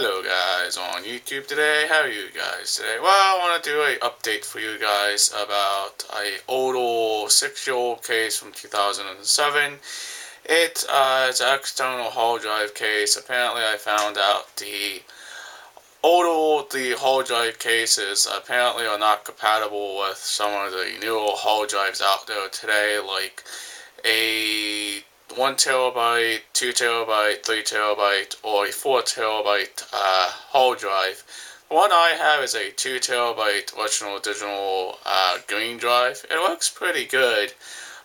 Hello guys on YouTube today. How are you guys today? Well, I want to do an update for you guys about a old 6-year-old case from 2007. It's an external hard drive case. Apparently I found out the hard drive cases apparently are not compatible with some of the newer hard drives out there today, like a 1 terabyte, 2 terabyte, 3 terabyte, or a 4 terabyte hard drive. The one I have is a 2 terabyte original digital green drive. It looks pretty good,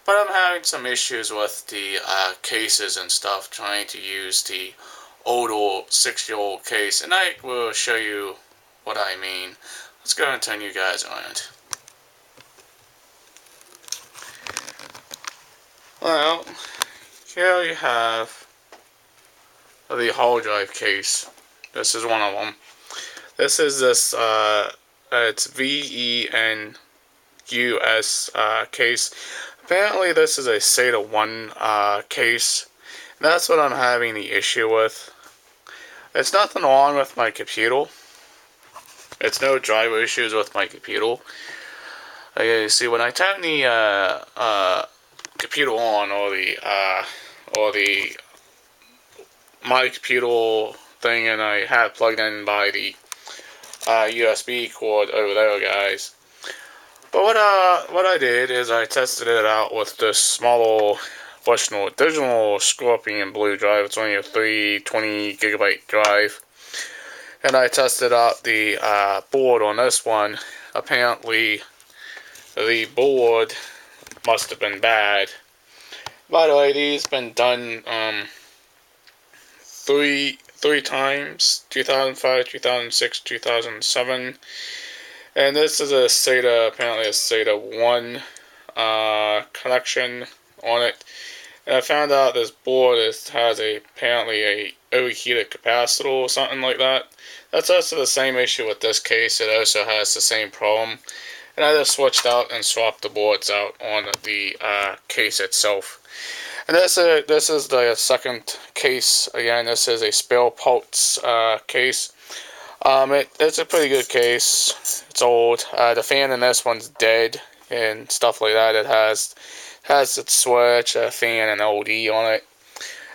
but I'm having some issues with the cases and stuff, trying to use the older 6-year-old case, and I will show you what I mean. Let's go and turn you guys around. Well, here you have the hard drive case. This is one of them. This is it's VENUS case. Apparently this is a SATA 1 case. That's what I'm having the issue with. It's nothing wrong with my computer. It's no driver issues with my computer. Okay, see, when I turn the computer on, or the my computer thing, and I had it plugged in by the USB cord over there, guys. But what I did is I tested it out with this smaller digital Scorpion Blue drive. It's only a 320 gigabyte drive, and I tested out the board on this one. Apparently, the board must have been bad. By the way, these been done three times: 2005, 2006, 2007. And this is a SATA, apparently a SATA 1 connection on it. And I found out this board has apparently a overheated capacitor or something like that. That's also the same issue with this case. It also has the same problem. And I just switched out and swapped the boards out on the case itself. And this is the second case. Again, this is a spare parts case. It's a pretty good case. It's old. The fan in this one's dead and stuff like that. It has its switch, a fan, and LD on it.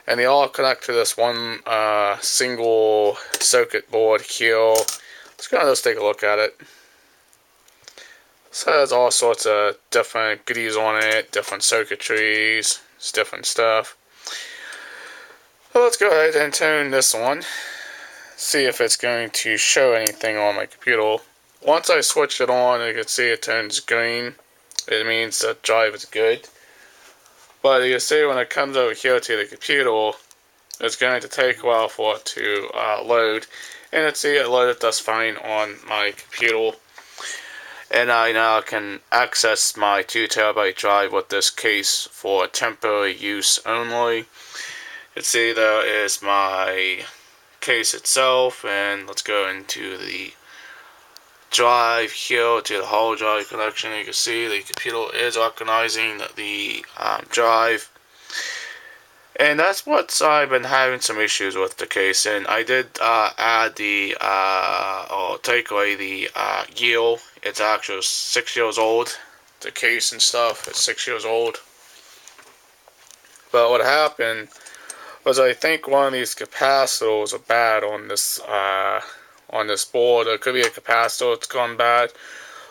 And they all connect to this one single circuit board here. Let's kind of just take a look at it. So it has all sorts of different goodies on it, different circuitries, different stuff. So let's go ahead and turn this on. See if it's going to show anything on my computer. Once I switch it on, you can see it turns green. It means the drive is good. But you see when it comes over here to the computer, it's going to take a while for it to load. And let's see, it loaded just fine on my computer. And I now can access my 2 terabyte drive with this case for temporary use only. Let's see, there is my case itself, and let's go into the drive here to the hard drive connection. You can see the computer is recognizing the drive, and that's what I've been having some issues with the case. And I did add or take away the year. It's actually 6 years old. The case and stuff is 6 years old. But what happened was, I think one of these capacitors are bad on this board. It could be a capacitor that's gone bad,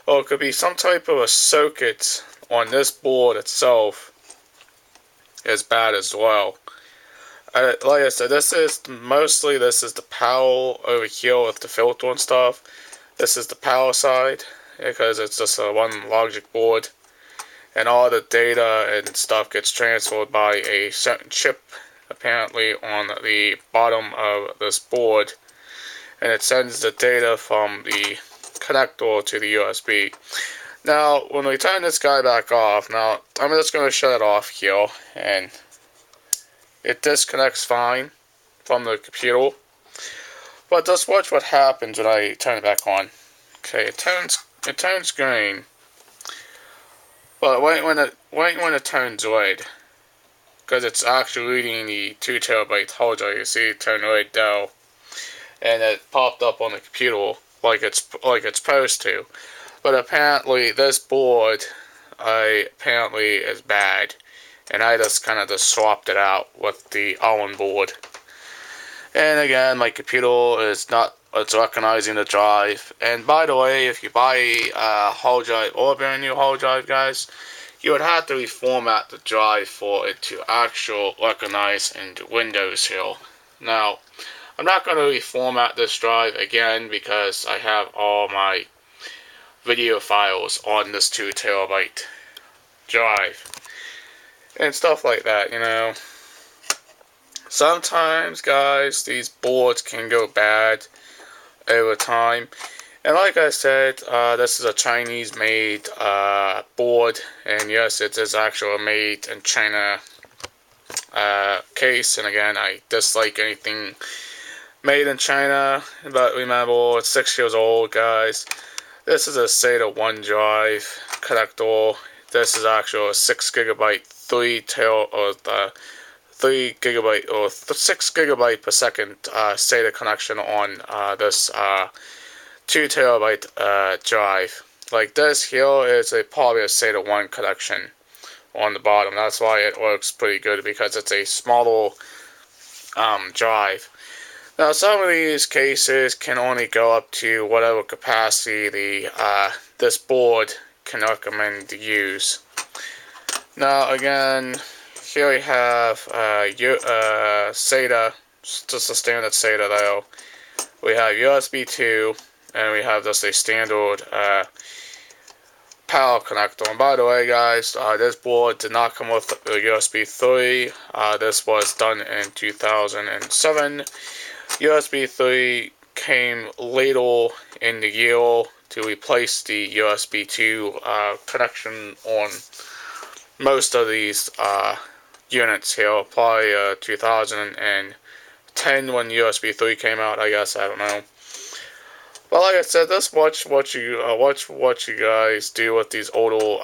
or it could be some type of a circuit on this board itself is bad as well. Like I said, this is the power over here with the filter and stuff. This is the power side, because it's just a one logic board, and all the data and stuff gets transferred by a certain chip apparently on the bottom of this board, and it sends the data from the connector to the USB. Now, when we turn this guy back off, now I'm just going to shut it off here, and it disconnects fine from the computer. But just watch what happens when I turn it back on. Okay, it turns green, but wait when it turns red, because it's actually reading the 2 terabyte hard drive. You see it turn red now. and it popped up on the computer like it's supposed to. But apparently this board apparently is bad, and I just kind of swapped it out with the Allen board. And again, my computer is not, it's recognizing the drive. And by the way, if you buy a hard drive or a brand new hard drive, guys, you would have to reformat the drive for it to actually recognize in Windows here. Now, I'm not going to reformat this drive again because I have all my video files on this 2 terabyte drive and stuff like that, you know. Sometimes, guys, these boards can go bad over time. And like I said, this is a Chinese-made board, and yes, it is actually made in China case. And again, I dislike anything made in China, but remember, it's 6 years old, guys. This is a SATA 1 drive connector. This is actually a 6 gigabyte 3 gigabyte or 6 gigabyte per second SATA connection on this 2 terabyte drive. Like this here is probably a SATA 1 connection on the bottom. That's why it works pretty good, because it's a smaller drive. Now, some of these cases can only go up to whatever capacity this board can recommend to use. Now, again, here we have SATA, just a standard SATA though. We have USB 2, and we have just a standard power connector. And by the way, guys, this board did not come with a USB 3. This was done in 2007. USB 3 came later in the year to replace the USB 2 connection on most of these units here. Probably 2010 when USB 3 came out, I guess. I don't know. But like I said, just watch what you guys do with these older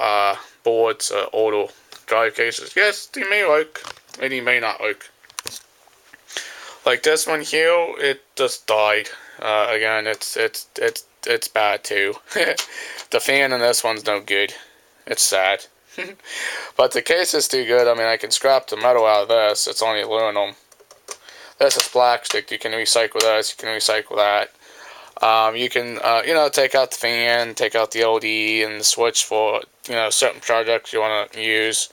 boards, older drive cases. Yes, they may work, and they may not work. Like this one here, it just died. Again, it's bad too. The fan in this one's no good. It's sad. But the case is too good. I mean, I can scrap the metal out of this. It's only aluminum. This is plastic. You can recycle this. You can recycle that. You can, take out the fan, take out the LED and the switch for, certain projects you want to use.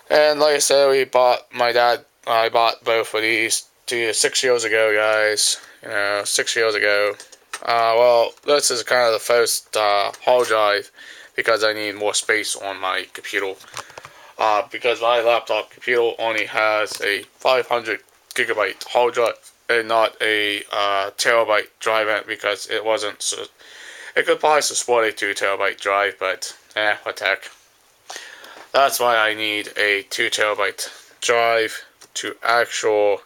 And like I said, I bought both of these 6 years ago, guys. 6 years ago. Well, this is kind of the first hard drive because I need more space on my computer. Because my laptop computer only has a 500 gigabyte hard drive and not a terabyte drive in it, because it wasn't. It could probably support a 2 terabyte drive, but what the heck. That's why I need a 2 terabyte drive to actually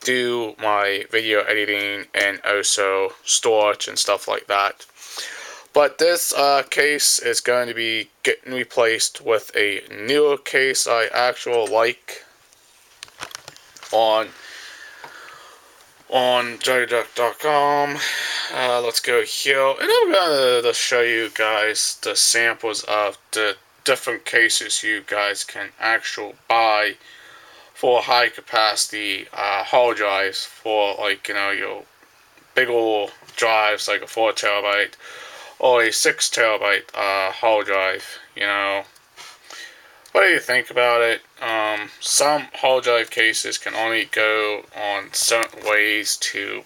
do my video editing and also storage and stuff like that. But this case is going to be getting replaced with a newer case I actually like on JodyDuck.com. Let's go here, and I'm going to show you guys the samples of the different cases you guys can actually buy for high capacity hard drives, for your bigger drives like a 4 terabyte or a 6 terabyte hard drive. What do you think about it? Some hard drive cases can only go on certain ways to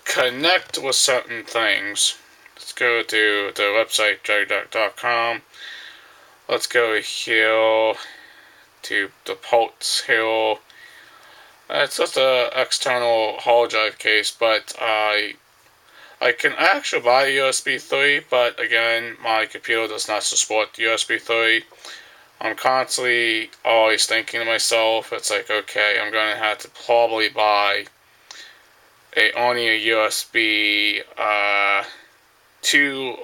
connect with certain things. Let's go to the website JodyDuck.com. Let's go here to the ports here. It's just an external hard drive case, but I can actually buy a USB 3, but again, my computer does not support USB 3. I'm constantly always thinking to myself, it's like, okay, I'm going to have to probably buy only a USB 2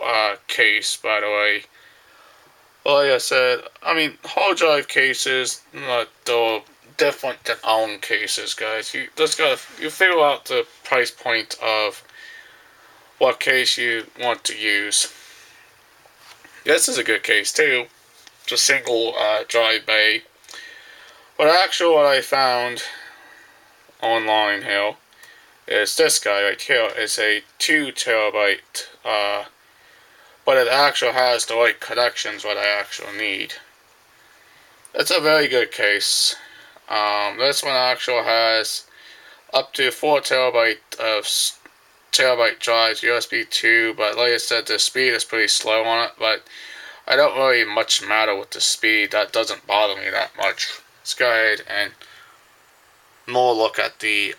case, by the way. Like I said, I mean, hard drive cases, they're different than own cases, guys. You just gotta figure out the price point of what case you want to use. This is a good case too. It's a single drive bay. But actually, what I found online here is this guy right here. It's a 2 terabyte, but it actually has the right connections what I actually need. It's a very good case. This one actually has up to 4 terabyte drives, USB 2, but like I said, the speed is pretty slow on it, but I don't really much matter with the speed. That doesn't bother me that much. Let's go ahead and more look at the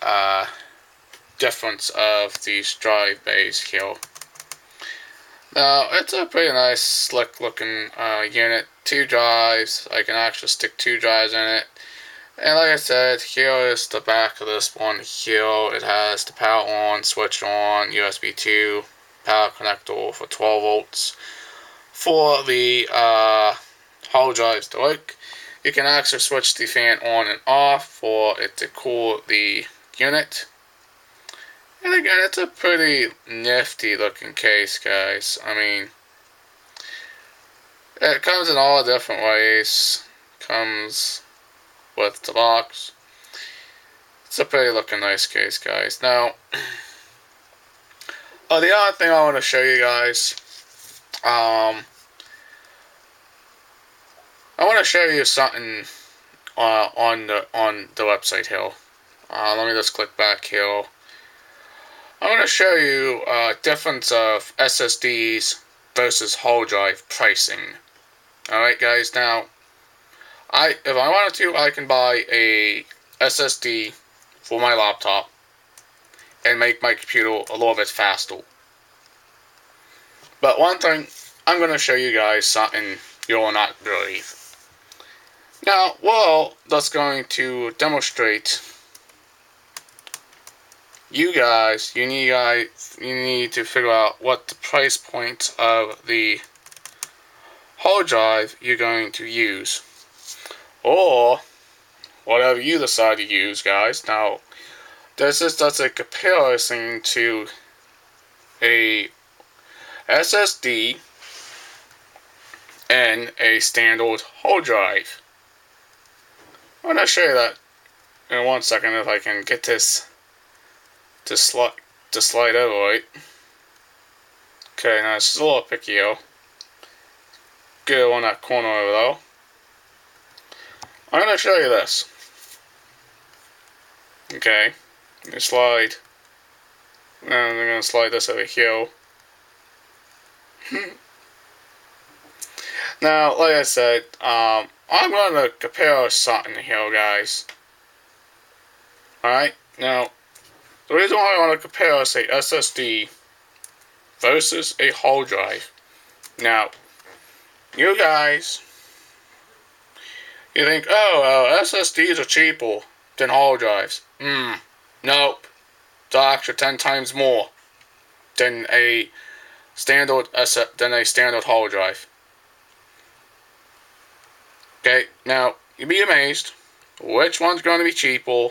difference of these drive bays here. Now, it's a pretty nice, slick looking unit. 2 drives. I can actually stick 2 drives in it. And like I said, here is the back of this one. Here it has the power on, switch on, USB 2, power connector for 12 volts. For the hard drives to work, you can actually switch the fan on and off for it to cool the unit. And again, it's a pretty nifty looking case, guys. I mean, it comes in all different ways. Comes with the box. It's a pretty looking nice case, guys. Now, the other thing I want to show you guys, I want to show you something on the website here. Let me just click back here. I'm going to show you difference of SSDs versus hard drive pricing. Alright guys, now, if I wanted to, I can buy a SSD for my laptop and make my computer a little bit faster. But one thing, I'm going to show you guys something you will not believe. Now, well, that's going to demonstrate you need to figure out what the price point of the hard drive you're going to use, or whatever you decide to use, guys. Now, this is just a comparison to a SSD and a standard hard drive. I'm going to show you that in 1 second if I can get this to slide over right. Okay, now it's a little picky here. Get it on that corner over there. I'm going to show you this. Okay, you slide. And I'm going to slide this over here. Now, like I said, I'm going to compare something here, guys. Alright, now, the reason why I want to compare is a SSD versus a hard drive. Now, you guys, you think, oh, SSDs are cheaper than hard drives. Nope. It's actually 10 times more than a standard hard drive. Okay, now, you'd be amazed. Which one's going to be cheaper?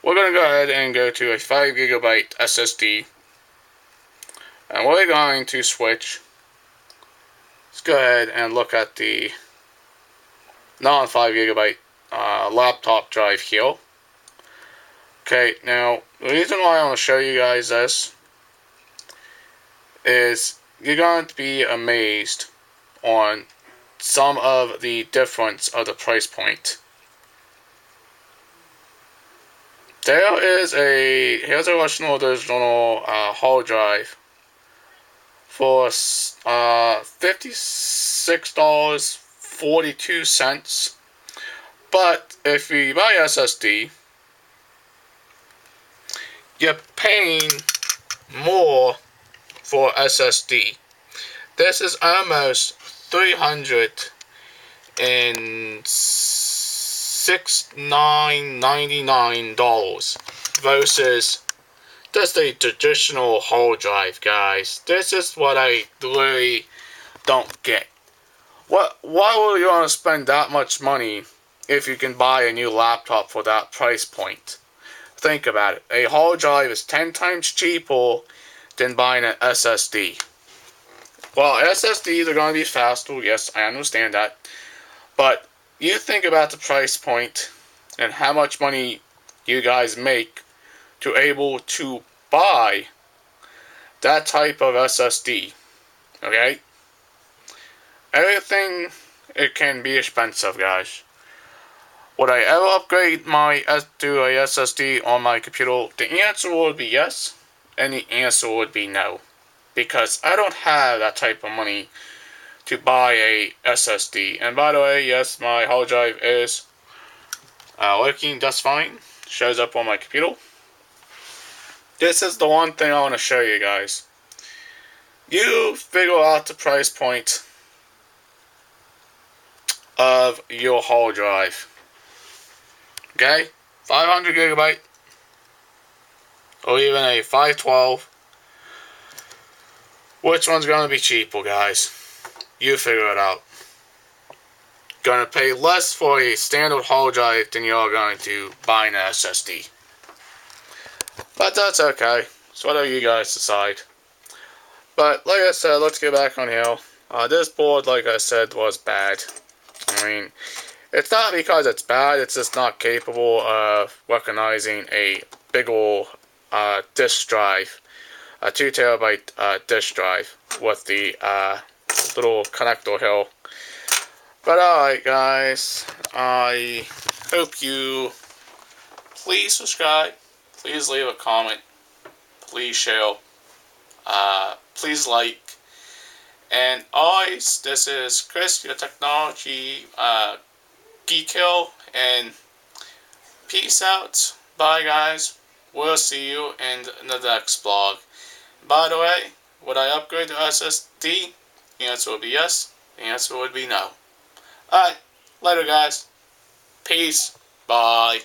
We're going to go ahead and go to a 5 gigabyte SSD. And we're going to switch. Let's go ahead and look at the non-5 gigabyte laptop drive here. Okay, now, the reason why I want to show you guys this is you're going to be amazed on some of the difference of the price point. Here's a original hard drive for $56.42. But if you buy SSD, you're paying more for SSD. This is almost $369.99 versus just a traditional hard drive, guys. This is what I really don't get. Why would you want to spend that much money if you can buy a new laptop for that price point. Think about it. A hard drive is 10 times cheaper than buying an SSD. Well, SSDs are going to be faster, yes, I understand that. But you think about the price point and how much money you guys make to able to buy that type of SSD. Okay? Everything, it can be expensive, guys. Would I ever upgrade to a SSD on my computer? The answer would be yes, and the answer would be no. Because I don't have that type of money to buy a SSD. And by the way, yes, my hard drive is working just fine. Shows up on my computer. This is the one thing I want to show you guys. You figure out the price point of your hard drive. Okay? 500 gigabyte or even a 512. Which one's going to be cheaper, guys? You figure it out. Going to pay less for a standard hard drive than you're going to buy an SSD. But that's okay. It's whatever you guys decide. But like I said, let's get back on here. This board, like I said, was bad. I mean, it's not because it's bad, it's just not capable of recognizing a bigger disk drive. A 2 terabyte disk drive with the little connector here. But alright guys, I hope you please subscribe, please leave a comment, please share, please like, and always, this is Chris, your technology geek hill, and peace out. Bye guys, we'll see you in the next vlog. By the way, would I upgrade to SSD? The answer would be yes, the answer would be no. Alright, later guys, peace, bye.